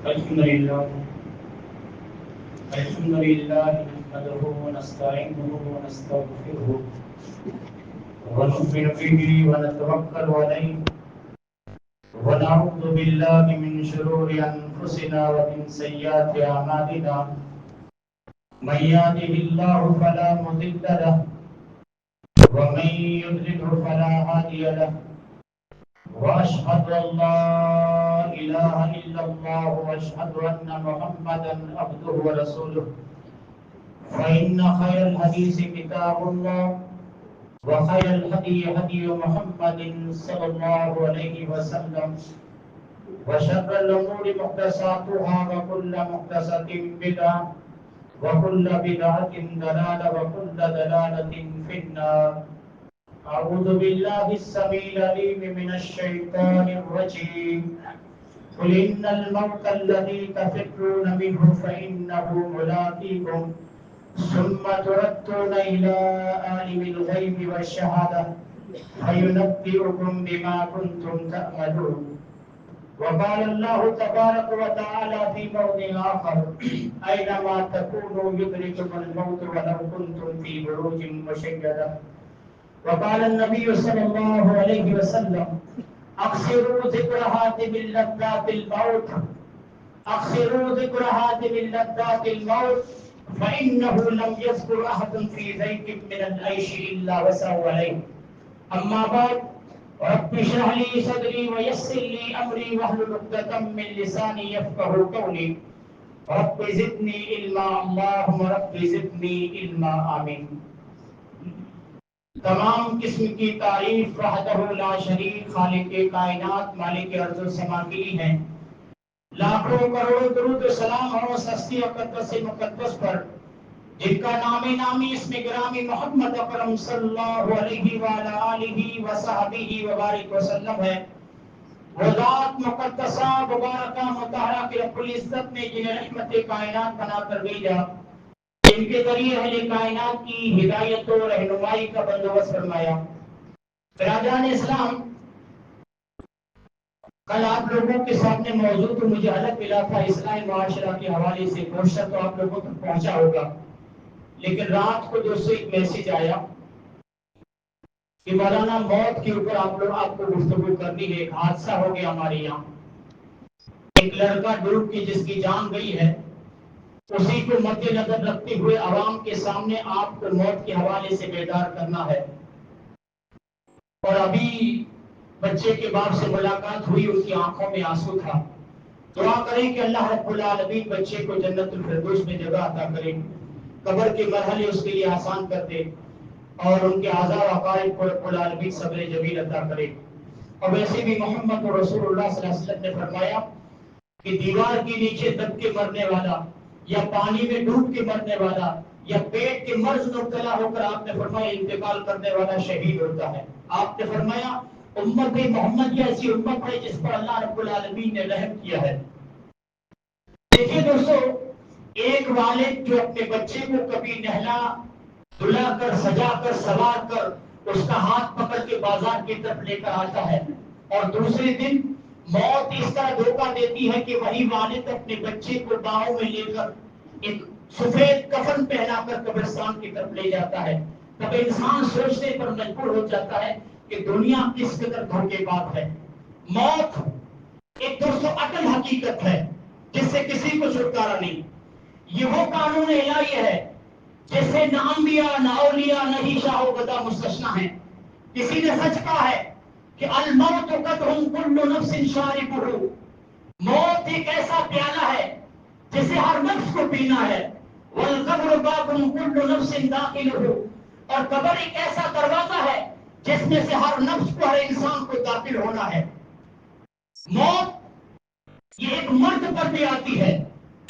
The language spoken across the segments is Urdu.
الحمد لله نحمده ونستعينه ونستغفره ونؤمن به ونتوكل عليه ونعوذ بالله من شرور أنفسنا ومن سيئات أعمالنا من يهده الله فلا مضل له ومن يضلل فلا هادي له وأشهد أن لا إله إلا الله وأشهد أن محمدا عبده ورسوله فإن خير الحديث كتاب الله وخير الهدي هدي محمد صلى الله عليه وسلم وشر الأمور محدثاتها وكل محدثة بدعة وكل بدعة ضلالة وكل ضلالة في النار. أعوذ بالله السميع العليم من الشيطان الرجيم. قل إن الموت الذي تفرون منه فإنه ملاقيكم ثم تردون إلى عالم الغيب والشهادة فينبئكم بما كنتم تعملون. وقال الله تبارك وتعالى في موضع آخر أينما تكونوا يدرككم الموت ولو كنتم في بروج مشيدة. وقال النبي صلى الله عليه وسلم أكثروا ذكر هاتم اللذات الموت أكثروا ذكر هاتم اللذات الموت فإنه لم يذكر أحد في ذيك من العيش إلا وسعه عليه. أما بعد رب اشرح لي صدري ويسر لي أمري واحلل عقدة من لساني يفقهوا قولي. رب زدني علما اللهم رب زدني علما آمين. تمام قسم کی تعریف وحدہ لا شریک خالق کائنات مالک ارض و سما کی ہے. لاکھوں کروڑوں درود و سلام ہو ہستی اقدس مقدس پر جن کا نام نامی اسم گرامی محمد اکرم صلی اللہ علیہ وآلہ آلہ وصحبہ وبارک وسلم ہے. وہ ذات مقدسہ مبارکہ مطہرہ کے رب العزت نے جنہیں رحمت کائنات بنا کر بھیجا، ان کے ذریعے اہل کائنات کی ہدایت و رہنمائی کا بندوبست فرمایا. برادران اسلام، کل آپ لوگوں کے سامنے موجود تو مجھے الگ ملا تھا اسلامی معاشرہ کے حوالے سے کوشش تو آپ لوگوں تک پہنچا ہوگا، لیکن رات کو دوستوں ایک میسج آیا کہ مولانا موت کے اوپر آپ کو گفتگو کرنی ہے. ایک حادثہ ہو گیا ہمارے یہاں، ایک لڑکا ڈوب کے جس کی جان گئی ہے، اسی کو مد نظر رکھتے ہوئے عوام کے سامنے آپ کو موت کے حوالے سے بیدار کرنا ہے. اور ابھی بچے کے باپ سے ملاقات ہوئی، ان کی آنکھوں میں آنسو تھا. دعا کریں کہ اللہ رب العالمین بچے کو جنت الفردوس میں جگہ عطا کرے، قبر کے مرحلے اس کے لیے آسان کر دے، اور ان کے اعضاء و عقائد کو رب العالمین صبر جمیل عطا کرے. اور ویسے بھی محمد رسول اللہ صلی اللہ علیہ وسلم نے فرمایا کہ دیوار کے نیچے دب کے مرنے والا، یا پانی میں ڈوب کے مرنے والا، یا پیٹ کے مرض میں مبتلا ہو کر آپ نے فرمایا انتقال کرنے والا شہید ہوتا ہے. آپ نے فرمایا امت محمد یہ ایسی امت ہے جس پر اللہ رب العالمین نے رحم کیا ہے. دیکھیے دوستو، ایک والد جو اپنے بچے کو کبھی نہلا دھلا کر سجا کر سوار کر اس کا ہاتھ پکڑ کے بازار کی طرف لے کر آتا ہے، اور دوسرے دن موت اس طرح دھوکہ دیتی ہے کہ وہی والد اپنے بچے کو باہوں میں لے کر ایک سفید کفن پہنا کر قبرستان کی طرف لے جاتا ہے. تب انسان سوچنے پر مجبور ہو جاتا ہے کہ دنیا کس قدر دھوکے باز ہے. موت ایک دوستو اٹل حقیقت ہے جس سے کسی کو چھٹکارا نہیں. یہ وہ قانون الہی ہے جیسے نہ انبیاء نہ اولیاء نہ ہی شاہ و گدا مستثنیٰ ہیں. کسی نے سچ کہا ہے کہ الموت قدر کل نفس شاربہ، موت ایک ایسا پیالہ ہے جسے ہر نفس کو پینا ہے. والقبر باب کل نفس داخلہ، اور قبر ایک ایسا دروازہ ہے جس میں سے ہر نفس کو ہر انسان کو داخل ہونا ہے. موت یہ ایک مرد پر بھی آتی ہے،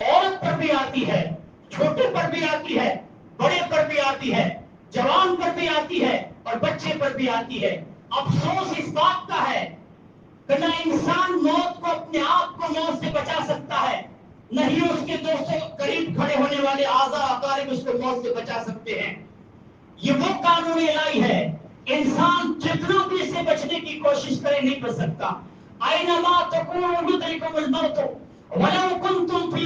عورت پر بھی آتی ہے، چھوٹے پر بھی آتی ہے، بڑے پر بھی آتی ہے، جوان پر بھی آتی ہے، اور بچے پر بھی آتی ہے. افسوس اس بات کا ہے کہ نہ انسان موت کو اپنے آپ کو موت سے بچا سکتا ہے، نہ ہی اس کے دوستوں قریب کھڑے ہونے والے اعضاء اقارب اس کو موت سے بچا سکتے ہیں. یہ وہ قانون الہی ہے، انسان جتنا بھی اس سے بچنے کی کوشش کرے نہیں بچ سکتا. اینما تکونوا یدرککم الموت ولو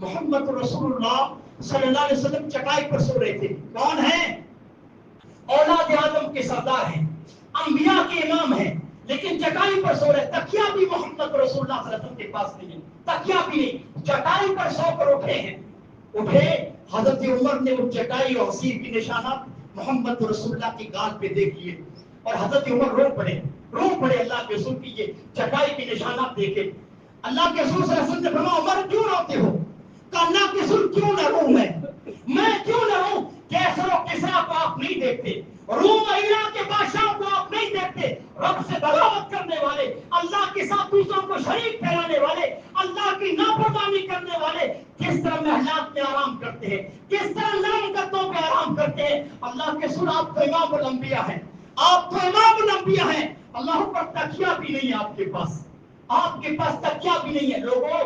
محمد رسول اللہ صلی اللہ علیہ وسلم چٹائی پر سو رہے تھے. کون ہیں؟ اولاد آدم کے سردار ہیں، انبیاء کے امام ہیں، لیکن چٹائی پر سو رہے. تکیہ بھی محمد رسول اللہ صلی اللہ علیہ وسلم کے پاس نہیں ہے، تکیہ بھی نہیں، چٹائی پر سو کر اٹھے ہیں. اٹھے حضرت عمر نے وہ چٹائی اور سیر کی نشانات محمد رسول اللہ کی گال پہ دیکھ لیے اور حضرت عمر رو پڑے اللہ کے رسول کی یہ چٹائی کی نشانات دیکھے. اللہ کے رسول صلی اللہ علیہ وسلم نے فرمایا عمر کیوں روتے ہو؟ کہ اللہ کے رسول کیوں نہ روں میں کیوں نہ روں؟ کیسر و کسرا کو آپ نہیں دیکھتے، روم عراق کے بادشاہ کو آپ نہیں دیکھتے، رب سے بغاوت کرنے والے، اللہ کے ساتھ دوسروں کو شریک ٹھہرانے والے، اللہ کی نافرمانی کرنے والے کس طرح محلات میں آرام کرتے ہیں، کس طرح نرم گدوں پہ آرام کرتے ہیں. اللہ کے رسول آپ تو امام الانبیاء ہیں، آپ تو امام الانبیاء ہیں. اللہ پر تکیہ بھی نہیں آپ کے پاس، آپ کے پاس تکیہ بھی نہیں ہے. لوگوں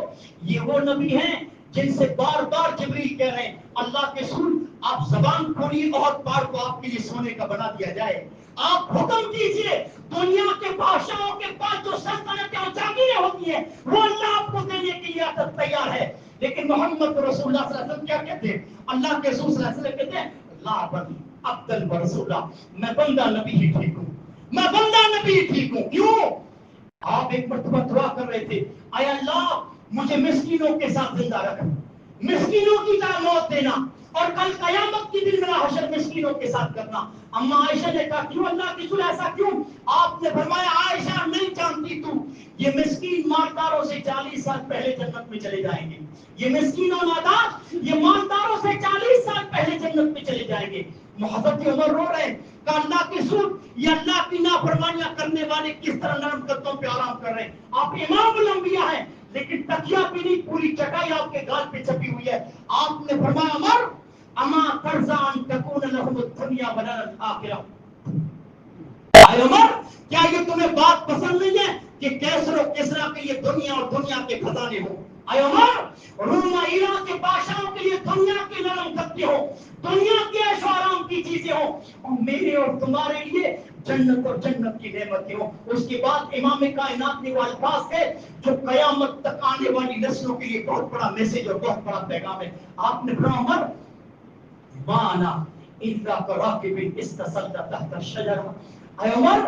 یہ وہ نبی ہیں جن سے بار بار جبریل کہہ رہے ہیں اللہ کے رسول آپ زبان کھولیے اور پار کو آپ کے لیے سونے کا بنا دیا جائے. آپ حکم کیجئے دنیا کے بادشاہوں کے پاس جو سلطنتیں اور جاگیریں ہوتی ہیں وہ اللہ آپ کو دینے کے لیے تیار ہے. لیکن محمد رسول اللہ صلی اللہ علیہ وسلم کیا کہتے ہیں؟ اللہ کے رسول صلی اللہ علیہ وسلم کہتے ہیں لا بنی عبدل برسول اللہ، میں بندہ نبی ہی ٹھیک ہوں، میں بندہ نبی ہی ٹھیک ہوں. کیوں؟ آپ ایک مرتبہ دعا کر رہے تھے اے اللہ مجھے مسکینوں کے ساتھ زندہ رکھ، مسکینوں کی طرح موت دینا اور کل قیامت کے دن میرا حشر مسکینوں کے ساتھ کرنا. اما عائشہ نے کہا کیوں اللہ کی رسول ایسا کیوں؟ آپ نے فرمایا عائشہ نہیں جانتی تو یہ مسکین مالداروں سے 40 سال پہلے جنت میں چلے جائیں گے، یہ مسکین و نادار یہ مالداروں سے 40 سال پہلے جنت میں چلے جائیں گے. حضرت عمر رو رہے ہیں کہ اللہ کے رسول یہ اللہ کی نافرمانیاں کرنے والے کس طرح نرم قدموں پہ آرام کر رہے ہیں. آپ امام الانبیاء ہیں لیکن تکیہ بھی نہیں، پوری چٹائی آپ کے گال پہ چھپی ہوئی ہے. آپ نے فرمایا عمر اما ترزان تکون لهم الدنیا ولنا الاخرہ. اے عمر کیا یہ تمہیں بات پسند نہیں ہے کہ کیسر و کسرا کے یہ دنیا اور دنیا کے خزانے ہو؟ اے عمر روم عراق کے بادشاہوں کے لیے دنیا کے نرم گدے ہو، دنیا کے عیش و آرام کی چیزیں ہوں، اور میرے اور تمہارے لیے جنت اور جنت کی نعمتیں ہوں. اس کے بعد امام کائنات نے وہ الفاظ تھے جو قیامت تک آنے والی نسلوں کے لیے بہت بڑا میسج اور بہت بڑا پیغام ہے. آپ نے فرمایا عمر وانا اذا كراكب استظل تحت الشجرة. اے عمر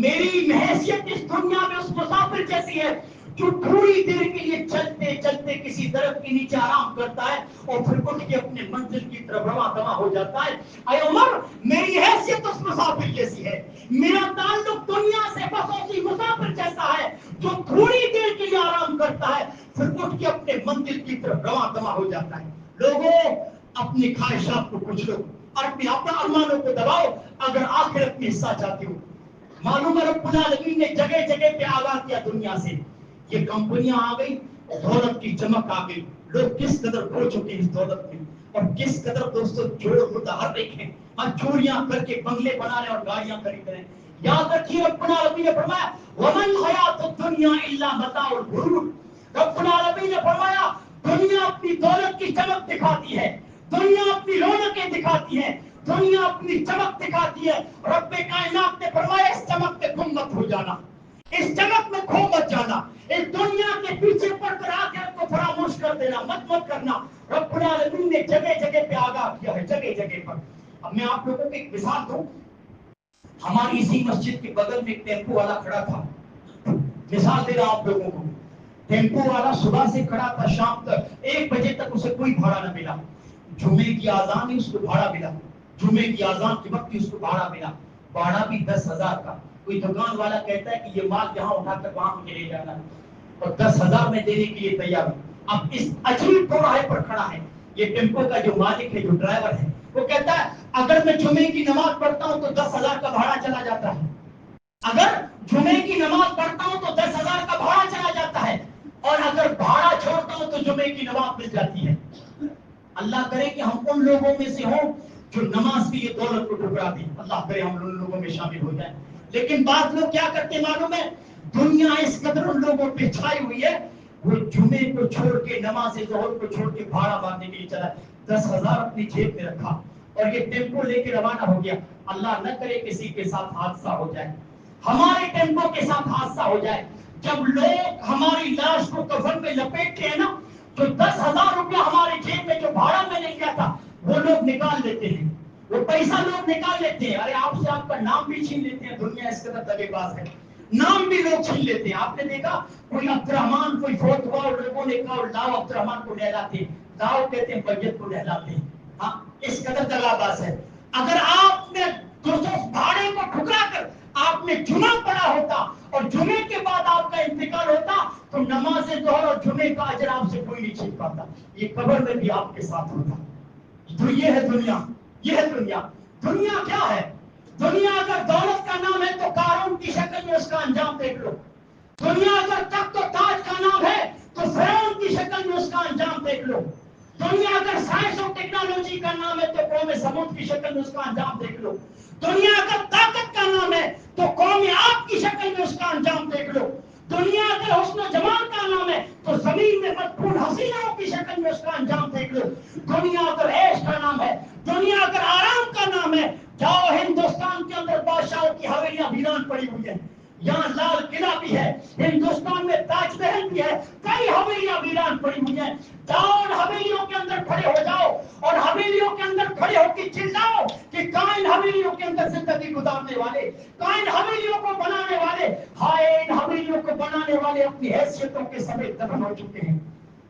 میری حیثیت اس دنیا میں اس مسافر جیسی ہے جو تھوڑی دیر کے لیے چلتے چلتے کسی درخت کے نیچے آرام کرتا ہے اور پھر اٹھ کے اپنے منزل کی طرف رواں دواں ہو جاتا ہے. اے عمر میری حیثیت اس مسافر جیسی ہے، میرا تعلق دنیا سے بس اسی مسافر جیسا ہے جو تھوڑی دیر کے لیے آرام کرتا ہے پھر اٹھ کے اپنے منزل کی طرف رواں دواں ہو جاتا ہے. لوگوں اپنی خواہشات کو کچھ لو اور اپنے ارمانوں کو دباؤ اگر آخرت میں حصہ چاہتے ہو. معلوم ہے رب العالمین نے جگہ جگہ پہ آگاہ کیا دنیا سے، یہ کمپنیاں آ گئی، دولت کی چمک آ گئی، لوگ کس قدر کھو چکے اس دولت میں اور کس قدر دوستوں چور متحرک ہیں اور چوریاں کر کے بنگلے بنا رہے اور گاڑیاں خرید رہے ہیں. یاد رکھیے رب العالمین نے فرمایا ومن حیات الدنیا الا متاع الغرور. رب العالمین نے فرمایا دنیا اپنی دولت کی چمک دکھاتی ہے، دنیا اپنی رونقیں دکھاتی ہے، دنیا اپنی چمک دکھاتی ہے. رب کائنات نے فرمایا اس چمک میں گم مت ہو جانا، اس چمک میں کھو مت جانا، اس دنیا کے پیچھے پڑ کر آخرت کو فراموش کر دینا مت کرنا. رب العالمین نے جگہ جگہ پہ آگاہ کیا ہے، جگہ جگہ پر. اب میں آپ لوگوں کو ایک مثال دوں. ہماری اسی مسجد کے بغل میں ایک ٹیمپو والا کھڑا تھا، مثال دے رہا ہوں آپ لوگوں کو. ٹیمپو والا صبح سے کھڑا تھا شام تک، 1 بجے تک اسے کوئی بھاڑا نہ ملا. جمعے کی اذان ہی اس کو بھاڑا ملا، جمعے کی اذان کے وقت ہی اس کو بھاڑا ملا، بھاڑا بھی 10,000 کا. کوئی دکان والا کہتا ہے کہ یہ مال یہاں اٹھا کر وہاں مجھے لے جانا ہے اور 10,000 میں دینے کے لیے تیار ہوں. اب اس عجیب چوراہے پر کھڑا ہے یہ ٹیمپو کا جو مالک ہے، جو ڈرائیور ہے، وہ کہتا ہے اگر میں جمعے کی نماز پڑھتا ہوں تو 10,000 کا بھاڑا چلا جاتا ہے، اگر جمعے کی نماز پڑھتا ہوں تو 10,000 کا بھاڑا چلا جاتا ہے، اور اگر بھاڑا چھوڑتا ہوں تو جمعے کی نماز مل جاتی ہے. اللہ کرے کہ ہم ان لوگوں میں سے ہوں جو نماز کی یہ دولت کو ٹھکرا دیں. اللہ کرے ہم ان لوگوں میں شامل ہو جائیں. لیکن بعض لوگ کیا کرتے معلوم ہے، دنیا اس قدر ان لوگوں پہ چھائی ہوئی ہے، وہ جمعے کو چھوڑ کے نماز ظہر کو چھوڑ کے بھاڑا مارنے کے لیے چلا، 10,000 اپنی جیب میں رکھا اور یہ ٹیمپو لے کے روانہ ہو گیا. اللہ نہ کرے کسی کے ساتھ حادثہ ہو جائے، ہمارے ٹیمپو کے ساتھ حادثہ ہو جائے. جب لوگ ہماری لاش کو کفن میں لپیٹتے ہیں نا جو 10,000 روپیہ ہمارے جیب میں جو بھاڑا میں نے لیا تھا وہ لوگ نکال لیتے ہیں، وہ پیسہ لوگ نکال لیتے ہیں. ارے آپ سے آپ کا نام بھی چھین لیتے ہیں. دنیا اس قدر دغے باز ہے، نام بھی لوگ چھین لیتے ہیں. آپ نے دیکھا کوئی عبد الرحمان کوئی فوت ہوا اور لوگوں نے کہا لاؤ عبد الرحمان کو نہلاتے ہیں. لاؤ کہتے ہیں میت کو نہلاتے ہیں. ہاں اس قدر دغا باز ہے. اگر آپ نے دوستوں بھاڑے کو ٹھکرا کر آپ نے جمعہ پڑھا ہوتا اور جمعے کے بعد آپ کا انتقال ہوتا تو نماز ظہر اور جمعے کا اجر آپ سے کوئی نہیں چھین پاتا. یہ قبر میں بھی آپ کے ساتھ ہوتا. تو یہ ہے دنیا، یہ ہے دنیا. دنیا کیا ہے؟ دنیا اگر دولت کا نام ہے تو قارون کی شکل میں اس کا انجام دیکھ لو. دنیا اگر تخت و تاج کا نام ہے تو فرعون کی شکل میں اس کا انجام دیکھ لو. دنیا اگر سائنس اور ٹیکنالوجی کا نام ہے تو قوم سمود کی شکل میں اس کا انجام دیکھ لو. دنیا اگر طاقت کا نام ہے تو قوم آپ کی شکل میں اس کا انجام دیکھ لو. دنیا اگر حسن و جمال کا نام ہے تو زمین میں مدفون حسینوں کی شکل میں اس کا انجام دیکھ لو. دنیا اگر عیش کا نام ہے، دنیا اگر آرام کا نام ہے، جاؤ ہندوستان کے اندر بادشاہوں کی حویلیاں ویران پڑی ہوئی ہیں. یہاں لال قلعہ بھی ہے، ہندوستان میں تاج محل بھی ہے، کئی حویلیاں ویران پڑی ہوئی ہیں. جاؤ اور حویلیوں کے اندر کھڑے ہو جاؤ اور حویلیوں کے اندر کھڑے ہو کے چلاؤ کہ کائن حویلیوں کے اندر زندگی گزارنے والے، کائن حویلیوں کو بنانے والے، ہائے ان حویلیوں کو بنانے والے اپنی حیثیتوں کے سمیت دفن ہو چکے ہیں.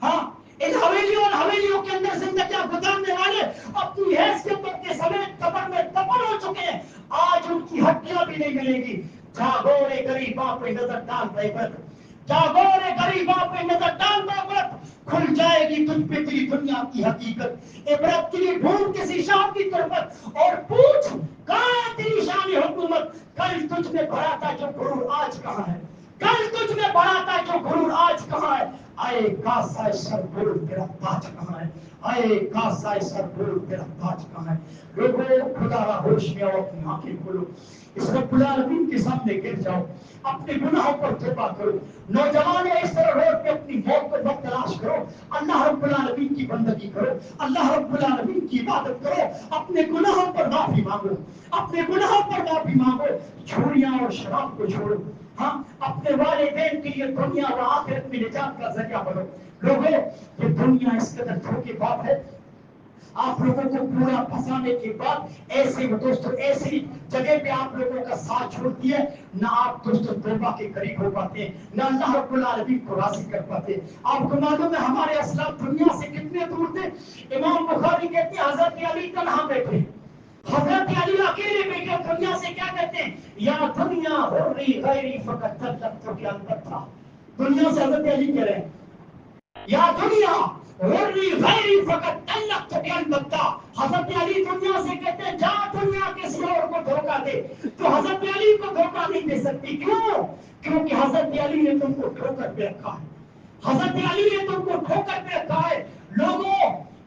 ہاں ان حویلیوں اور حویلیوں کے اندر زندگیاں گزارنے والے اپنی حیثیتوں کے سمیت قبر میں دفن ہو چکے ہیں. آج ان کی ہڈیاں بھی نہیں ملیں گی. جاگو رے غریباں پہ نظر ڈال دے عبرت، جاگو رے غریباں پہ نظر ڈال دے عبرت. کھل جائے گی تجھ پہ تیری دنیا کی حقیقت. عبرت کے لیے ڈھونڈ کسی شاہ کی تربت اور پوچھ کہاں ہے تیری شان حکومت. کل تجھ میں بھرا تھا جو غرور آج کہاں ہے، کل تجھ میں بھرا تھا جو غرور آج کہاں ہے. آئے کاسائے سر غرور تیرا تاج کہاں ہے، آئے کاسائے سر غرور تیرا تاج کہاں ہے. لوگوں خدا را ہوش میں آؤ، اپنی آنکھیں کھولو، اس رب العالمین کے سامنے گر جاؤ، اپنے گناہوں پر توبہ کرو. نوجوانوں اس طرح روڈ پہ اپنی موت کو مت تلاش کرو. اللہ رب العالمین کی بندگی کرو، اللہ رب العالمین کی عبادت کرو، اپنے گناہوں پر معافی مانگو، اپنے گناہوں پر معافی مانگو. چھوڑیاں اور شراب کو چھوڑو. ہاں اپنے والدین کے لیے دنیا و آخرت میں نجات کا ذریعہ بنو. لوگوں یہ دنیا اس قدر دھوکے باز ہے. آپ لوگوں کو پورا پھنسانے کے بعد ایسے دوستوں ایسی جگہ پہ آپ لوگوں کا ساتھ چھوڑتی ہے، نہ آپ دوستوں توبہ کے قریب ہو پاتے ہیں، نہ اللہ رب العالمین کو راضی کر پاتے. آپ کو معلوم ہے ہمارے اسلاف دنیا سے کتنے دور تھے. امام بخاری کہتے ہیں حضرت علی تنہا بیٹھے، حضرت علی اکیلے بیٹھے دنیا سے کیا کہتے ہیں، یا دنیا حری غیری فقط تلقت کے اندر تھا. دنیا سے حضرت علی کہہ رہے ہیں یا دنیا غری غیری فقط تلقت کے اندر تھا. حضرت علی دنیا سے کہتے ہیں جا دنیا کسی اور کو دھوکہ دے، تو حضرت علی کو دھوکہ نہیں دے سکتی. کیوں؟ کیونکہ حضرت علی نے تم کو ٹھوکر پہ رکھا ہے، حضرت علی نے تم کو ٹھوکر پہ رکھا ہے. لوگوں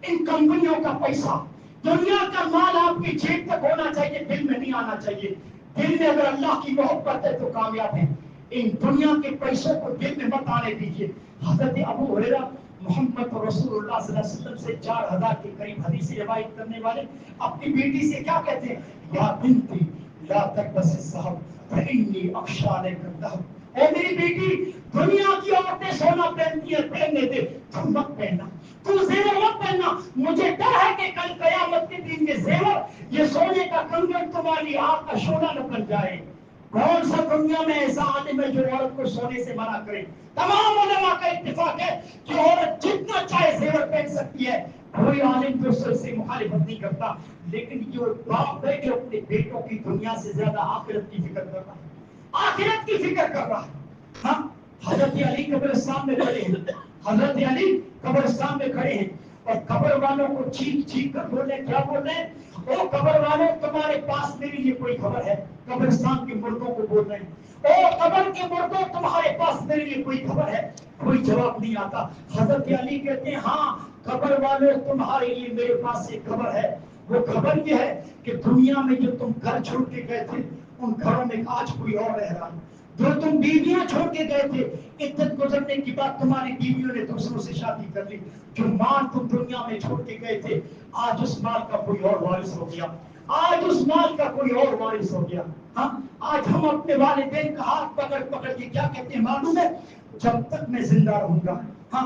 ان کمپنیوں کا پیسہ، دنیا کا مال آپ کی جیب تک ہونا چاہیے، دل میں نہیں آنا چاہیے. دل میں اگر اللہ کی محبت ہے تو کامیاب ہے. ان دنیا کے پیسوں کو دل میں مت آنے دیجیے. حضرت ابو ہریرہ محمد رسول اللہ صلی اللہ علیہ وسلم سے 4,000 کے قریب حدیث روایت کرنے والے اپنی بیٹی سے کیا کہتے ہیں، یا بنتی لا تلبس الذهب فإني أخشى عليك الذهب. اے میری بیٹی دنیا کی عورتیں سونا پہنتی ہیں، پہننے دے، تم مت پہننا، تم زیور مت پہننا. مجھے ڈر ہے کہ کل قیامت کے دن یہ زیور، یہ سونے کا کنگن تمہاری آنکھ کا شعلہ نہ بن جائے. کون سا دنیا میں ایسا عالم ہے جو عورت کو سونے سے منع کرے؟ تمام علماء کا اتفاق ہے کہ عورت جتنا چاہے زیور پہن سکتی ہے، کوئی عالم دوسرے سے مخالفت نہیں کرتا. لیکن جو باپ ہے جو اپنے بیٹوں کی دنیا سے زیادہ آخرت کی فکر کر رہا ہے، آخرت کی فکر کر رہا ہے. ہاں حضرت علی قبرستان میں کھڑے ہیں، حضرت علی قبرستان میں کھڑے ہیں اور قبر والوں کو چیخ چیخ کر بولے، کیا بول رہے ہیں، او قبر والوں تمہارے پاس میرے لیے کوئی خبر ہے. قبرستان کے مردوں کو بول رہے ہیں، او قبر کے مردوں تمہارے پاس میرے لیے کوئی خبر ہے. کوئی جواب نہیں آتا. حضرت علی کہتے ہیں ہاں قبر والوں تمہارے لیے میرے پاس ایک خبر ہے. وہ خبر یہ ہے کہ دنیا میں جو تم گھر چھوڑ کے گئے تھے ان گھروں میں آج کوئی اور رہ رہا ہے. جو تم بیویاں چھوڑ کے گئے تھے عدت گزرنے کے بعد تمہاری بیویوں نے دوسروں سے شادی کر لی. جو مال تم دنیا میں چھوڑ کے گئے تھے آج اس مال کا کوئی اور وارث ہو گیا، آج اس مال کا کوئی اور وارث ہو گیا. ہاں آج ہم اپنے والدین کا ہاتھ پکڑ پکڑ کے کیا کہتے ہیں معلوم ہے، جب تک میں زندہ رہوں گا، ہاں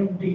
MD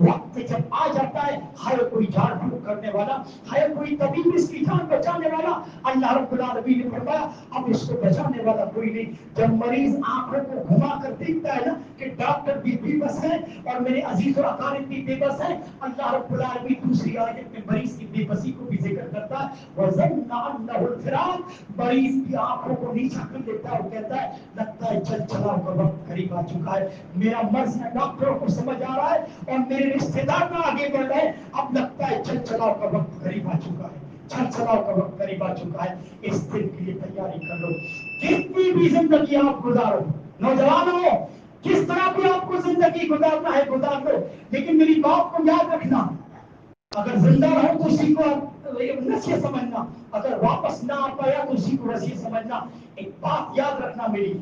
وقت جب آ جاتا ہے ہر کوئی جھاڑ پھوک کرنے والا، ہر کوئی طبیب اس کی جان بچانے والا، اللہ رب العالمین نے فرمایا اب اس کو بچانے والا کوئی نہیں۔ جب مریض آنکھوں کو گھما کر دیکھتا ہے نا کہ ڈاکٹر بھی بے بس ہے اور میرے عزیز و اقارب بھی بے بس ہے، اللہ رب العالمین دوسری آیت میں مریض کی بے بسی کو بھی ذکر کرتا ہے، وَظَنَّ أَنَّهُ الْفِرَاقُ، مریض کی آنکھوں کو نیچا کر دیتا ہے اور کہتا ہے لگتا ہے چل چلاؤ کا وقت قریب آ چکا ہے، میرا مرض ہے ڈاکٹروں کو سمجھ آ رہا ہے اور میرے رشتے دار نہ آگے بڑھ رہے ہیں، اب لگتا ہے چل چلاؤ کا وقت قریب آ چکا ہے، چل چلاؤ کا وقت قریب آ چکا ہے، اس دن کے لیے تیاری کر لو۔ کتنی بھی زندگی آپ گزارو، نوجوانوں کس طرح بھی آپ کو زندگی گزارنا ہے گزار لو، لیکن میری بات کو یاد رکھنا، اگر زندہ رہو تو اسی کو نصیحت سمجھنا، اگر واپس نہ آ پایا تو اسی کو نصیحت سمجھنا۔ ایک بات یاد رکھنا میری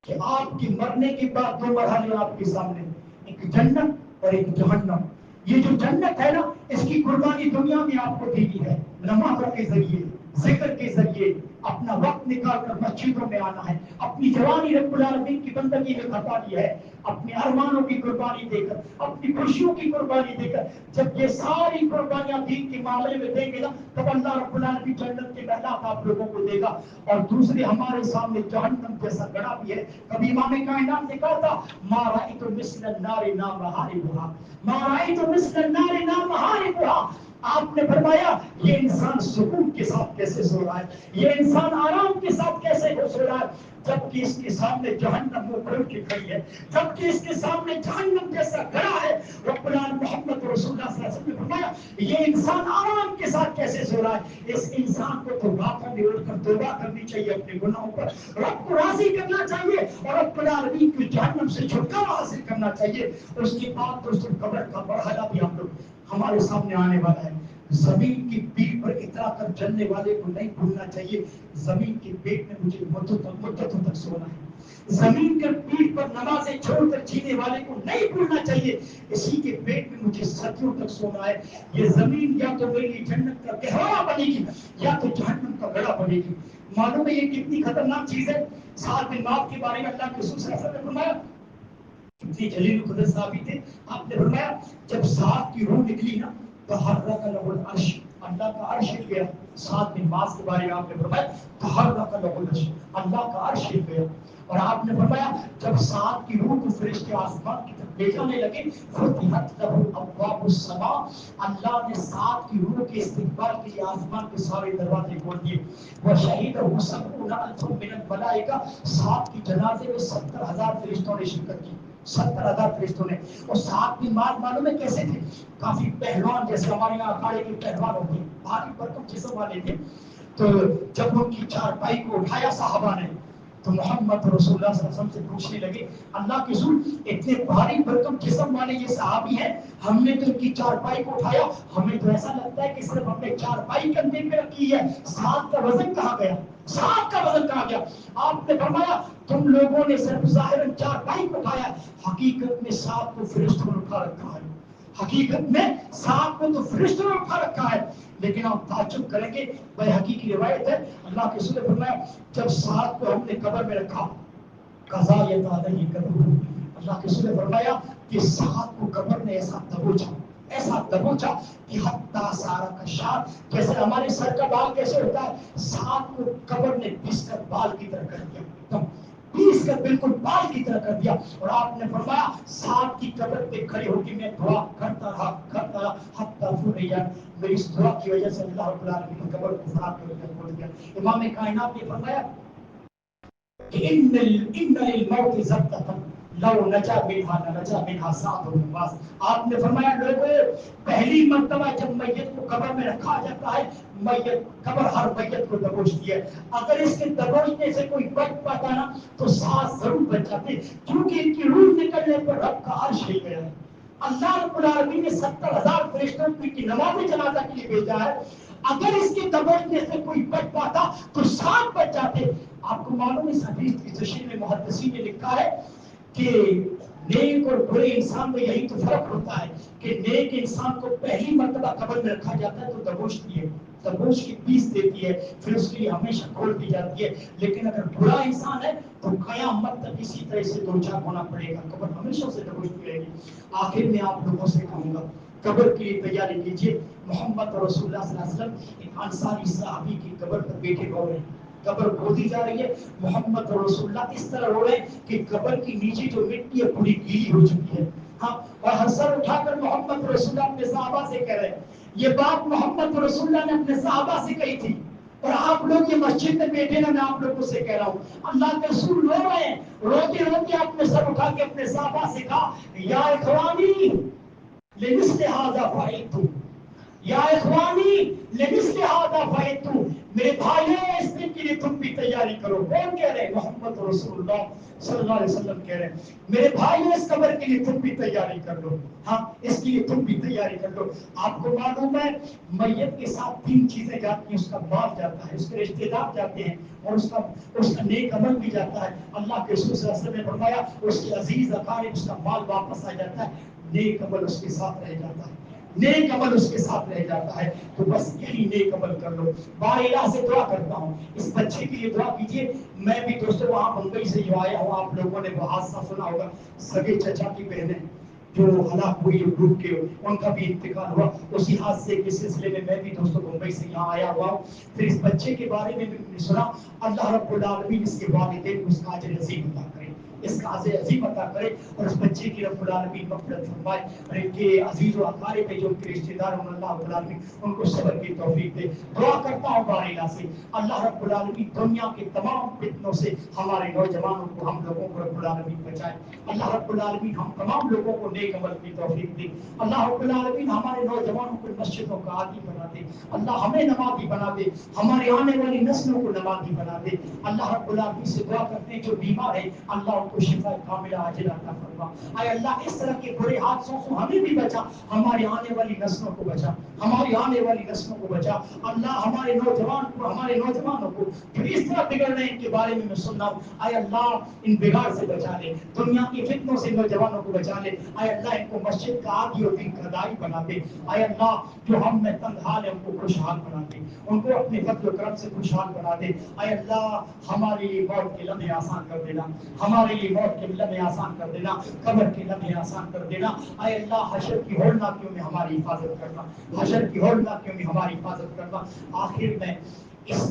کہ آپ کے مرنے کے بعد دو مرحلے آپ کے سامنے، ایک جنت اور ایک جہنم۔ یہ جو جنت ہے نا اس کی قربانی دنیا میں آپ کو دینی ہے، نمازوں کے ذریعے، ذکر کے ذریعے، اپنا وقت نکال کر مسجدوں میں آنا ہے، اپنی جوانی رب العالمین کی بندگی میں خرچانی ہے، اپنے ارمانوں کی قربانی دے کر، اپنی خوشیوں کی قربانی دے کر۔ جب یہ ساری قربانیاں دین کے معاملے میں دیں گے نا تب اللہ رب العالمین جنت کے محلات آپ لوگوں کو دے گا، اور دوسرے ہمارے سامنے جہنم جیسا گڑا بھی ہے۔ کبھی امام کائنات نے کہا تھا ما رأیت مثل النار نام محاربها، ما رأیت مثل النار نام محاربها۔ آپ نے فرمایا یہ انسان سکون کے ساتھ کیسے سو رہا ہے، یہ انسان آرام کے ساتھ کیسے سو رہا ہے، جبکہ اس کے سامنے جہنم وہ کھل کے کھڑی ہے، جبکہ اس کے سامنے جہنم جیسا گڑا ہے۔ رب العالمین محمد رسول اللہ صلی اللہ علیہ وسلم نے فرمایا یہ انسان آرام کے ساتھ کیسے سو رہا ہے۔ اس انسان کو تو راتوں میں اٹھ کر توبہ کرنی چاہیے اپنے گناہوں پر، رب کو راضی کرنا چاہیے اور رب العالمین کی جہنم سے چھٹکارا حاصل کرنا چاہیے۔ اس کے بعد دوستوں قبر کا مرحلہ بھی ہم لوگ ہمارے سامنے آنے والا ہے۔ زمین کی پیٹ پر اترا کر جلنے والے کو نہیں بھولنا چاہیے زمین کے پیٹ میں مجھے مدتوں تک سونا ہے، زمین کے پیٹ پر نمازیں چھوڑ کر جینے والے کو نہیں بھولنا چاہیے اسی کے پیٹ میں مجھے صدیوں تک سونا ہے۔ یہ زمین یا تو میری جنت کا گہوارہ بنے گی یا تو جہنم کا گڑھا بنے گی۔ معلوم ہے یہ کتنی خطرناک چیز ہے۔ سعد بن معاذ کے بارے میں اللہ کے رسول صلی اللہ علیہ وسلم نے فرمایا، کتنی جلیل القدر صحابی تھے، آپ نے فرمایا جب سعد کی روح نکلی نا تحرک له العرش، اللہ کا عرش ہل گیا۔ سعد بن معاذ کے بارے میں آپ نے فرمایا تحرک له العرش، اللہ کا عرش ہل گیا۔ اور آپ نے فرمایا جب سعد کی روح کو فرشتے آسمان کی طرف لے جانے لگے فتحت له ابواب السماء، اللہ نے سعد کی روح کے استقبال کے لیے آسمان کے سارے دروازے کھول دیے۔ وشهده 70,000 من الملائکہ، سعد کی جنازے میں 70,000 فرشتوں نے شرکت کی، 70,000 فرشتوں نے۔ اور سعد بن معاذ معلوم ہے کیسے تھے؟ کافی پہلوان، جیسے ہمارے یہاں اکھاڑے کے پہلوان ہوتے ہیں، بھاری بھرکم جسم والے تھے۔ تو جب ان کی چارپائی کو اٹھایا صحابہ نے تو محمد رسول اللہ صلی اللہ علیہ وسلم سے پوچھنے لگے اللہ کے رسول اتنے بھاری بھرکم جسم والے یہ صحابی ہیں، ہم نے تو ان کی چارپائی کو اٹھایا، ہمیں تو ایسا لگتا ہے کہ صرف ہم نے چارپائی کندھے پہ رکھی ہے، سعد کا وزن کہاں گیا، سعد کا وزن کہاں گیا؟ آپ نے فرمایا تم لوگوں نے صرف ظاہراً چارپائی کو اٹھایا، حقیقت میں سعد کو فرشتوں نے اٹھا رکھا ہے، حقیقت میں سعد کو تو فرشتوں نے اٹھا رکھا ہے۔ لیکن آپ تعجب کریں گے، بیہقی کی روایت ہے اللہ کے رسول نے فرمایا جب سعد کو ہم نے قبر میں رکھا قضا علیہ قبر، اللہ کے رسول نے فرمایا کہ سعد کو قبر نے ایسا دبوچا کہ حتی سارا کا شاد، جیسے ہمارے سر کا بال کیسے ہوتا ہے، سعد کو قبر نے پیس کر بال کی طرح کر دیا، پیس کر بالکل بال کی طرح کر دیا۔ اور آپ نے فرمایا سعد کی قبر پہ کھڑے ہو کے میں دعا کرتا رہا حتی فریا، میری اس دعا کی وجہ سے اللہ رب العالمین کی قبر کو صاف کر دیا۔ امام کائنات نے فرمایا کہ ان للموت ضبطۃ لو نجا منها لنجا منها سعد بن معاذ۔ آپ نے فرمایا لوگوں پہلی مرتبہ جب میت کو قبر میں رکھا جاتا ہے، میت قبر ہر میت کو دبوچتی ہے، اگر اس کے دبوچنے سے کوئی بچ پاتا نا تو سعد ضرور بچ جاتے، کیونکہ ان کی روح نکلنے پر رب کا عرش ہل گیا ہے۔ اللہ رب العالمین نے 70,000 فرشتوں کی نماز جنازہ کے لیے بھیجا ہے، اگر اس کے دبوچنے سے کوئی بچ پاتا تو ساتھ بچ جاتے۔ آپ کو معلوم ہے اس حدیث کی تشریح میں محدثین نے لکھا ہے کہ نیک اور برے انسان میں یہی تو فرق ہوتا ہے کہ نیک انسان کو پہلی مرتبہ قبر میں رکھا جاتا ہے تو دبوچتی ہے، دبوچ کی پیس دیتی ہے، پھر اس کے لیے ہمیشہ کھول دی جاتی ہے. لیکن اگر برا انسان ہے تو قیامت تک اسی طرح سے دو چار ہونا پڑے گا، قبر ہمیشہ سے دبوچتی رہے گی. آخر میں آپ لوگوں سے کہوں گا قبر کے لیے تیاری کیجیے. محمد رسول اللہ صلی اللہ علیہ وسلم ایک انصاری صحابی کی قبر پر بیٹھے ہو رہے ہیں، قبر کھودی جا رہی ہے. محمد رسول اللہ اس طرح رو رہے ہیں کہ قبر کی نیچے جو مٹی ہے پوری گیلی ہو چکی ہے. ہاں، اور ہر سر اٹھا کر محمد رسول اللہ اپنے صحابہ سے کہہ رہے ہیں. یہ بات محمد رسول اللہ نے اپنے صحابہ سے کہی تھی، اور آپ لوگ یہ مسجد میں بیٹھے نا، میں آپ لوگوں سے کہہ رہا ہوں اللہ کے رسول رو رہے ہیں. روتے روتے آپ نے سر اٹھا کے اپنے صحابہ سے کہا یا اخوانی لمثل هذا فعلت، یا اخوانی لمثل هذا فعلت، میرے بھائیوں اس دن کے لیے تم بھی تیاری کرو. کون کہہ رہے ہیں؟ محمد رسول اللہ صلی اللہ علیہ وسلم کہہ رہے ہیں میرے بھائیوں اس قبر کے لیے تم بھی تیاری کر لو. ہاں، اس کے لیے تم بھی تیاری کر لو. آپ کو معلوم ہے میت کے ساتھ تین چیزیں جاتی ہیں، اس کا باپ جاتا ہے، اس کے رشتے دار جاتے ہیں، اور اس کا نیک عمل بھی جاتا ہے. اللہ کے رسول صلی اللہ علیہ وسلم نے فرمایا اس کے عزیز اقارب، اس کا مال واپس آ جاتا ہے، نیک عمل اس کے ساتھ رہ جاتا ہے، نیک عمل اس کے ساتھ رہ جاتا ہے. تو بس یہی نیک عمل کر لو. بار الہ سے دعا کرتا ہوں اس بچے کے لیے دعا کیجیے. میں بھی دوستوں وہاں ممبئی سے جو آیا ہوں، آپ لوگوں نے وہ حادثہ سنا ہوگا، سگے چچا کی بہنیں جو ہلاک ہوئی ڈوب کے، ان کا بھی انتقال ہوا. اسی حادثے کے سلسلے میں بھی دوستوں ممبئی سے یہاں آیا ہوا ہوں. پھر اس بچے کے بارے میں بھی سنا. اللہ رب العالمین اس کے والدین کو اس کا اجر عظیم عطا کرے، اس کا اجر عظیم عطا کرے، اور اس بچے کی رب العالمین مغفرت فرمائے، اور ان کے عزیز و اقارب پہ جو ان کے رشتے دار ہیں اللہ رب العالمین ان کو صبر کی توفیق دے. دعا کرتا ہوں بار الہ سے اللہ رب العالمین دنیا کے تمام فتنوں سے ہمارے نوجوانوں کو، ہم لوگوں کو رب العالمین بچائے. اللہ رب العالمین ہم تمام لوگوں کو نیک عمل کی توفیق دے. اللہ رب العالمین ہمارے نوجوانوں کو مسجدوں کا عادی بنا دے. اللہ ہمیں نمازی بنا دے، ہماری آنے والی نسلوں کو نمازی بنا دے. اللہ رب العالمین سے دعا کرتے ہیں جو بیمار ہے اللہ ان کو شفا کاملہ عاجلہ عطا فرما. اے اللہ اس طرح کے برے حادثوں سے ہمیں بھی بچا، ہماری آنے والی نسلوں کو بچا، ہماری آنے والی نسلوں کو بچا. اللہ ہمارے نوجوانوں کو جو اس طرح بگڑ رہے ہیں ان کے بارے میں سن رہا ہوں، اے اللہ ان بگاڑ سے بچا لے، دنیا کی فتنوں سے نوجوانوں کو بچا لے. اے اللہ ان کو مسجد کا عادی اور دین کا داعی بنا دے. اے اللہ جو ہم میں تنگ حال ہے ان کو خوشحال بنا دے، ان کو اپنے فضل و کرم سے خوشحال بنا دے. اے اللہ ہمارے لیے موت کے لمحے آسان کر دینا، ہمارے لیے موت کے لمحے آسان کر دینا، قبر کے لمحے آسان کر دینا. اے اللہ حشر کی ہولناکیوں میں ہماری حفاظت کرنا، حشر کی ہولناکیوں میں ہماری حفاظت کرنا. آخر میں اس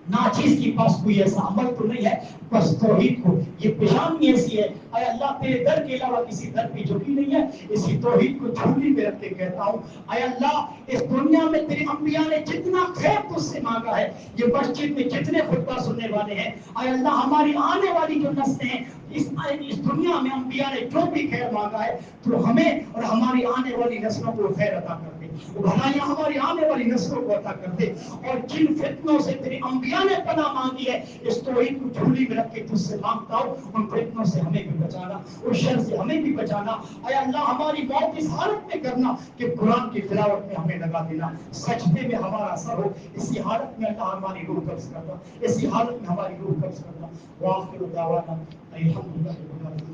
ناچیز کے پاس کوئی ایسا عمل تو نہیں ہے، بس توحید کو یہ پیشانی ایسی ہے. اے اللہ تیرے در کے علاوہ کسی در پہ جھکی نہیں ہے، اسی توحید کو جھولی میں رکھ کے کہتا ہوں اے اللہ اس دنیا میں تیرے انبیاء نے جتنا خیر تجھ سے مانگا ہے، یہ مسجد میں جتنے خطبہ سننے والے ہیں، اے اللہ ہماری آنے والی جو نسلیں ہیں اس دنیا میں انبیاء نے جو بھی خیر مانگا ہے تو ہمیں اور ہماری آنے والی نسلوں کو خیر عطا کر دے، بھلائیاں ہماری آنے والی نسلوں کو عطا کر دے. اور جن فتنوں سے تیرے انبیاء نے پناہ مانگی ہے اس توحید کو جھولی میں رکھ کے تجھ سے مانگتا ہوں ان فتنوں سے ہمیں بھی بچانا، اس شر سے ہمیں بھی بچانا. اے اللہ ہماری موت اس حالت میں کرنا کہ قرآن کی تلاوت میں ہمیں لگا دینا، سجدے میں ہمارا سر ہو، اسی حالت میں اللہ ہماری روح قبض کرنا، اسی حالت میں ہماری روح قبض کرنا. وآخر دعوانا الحمدللہ رب العالمین.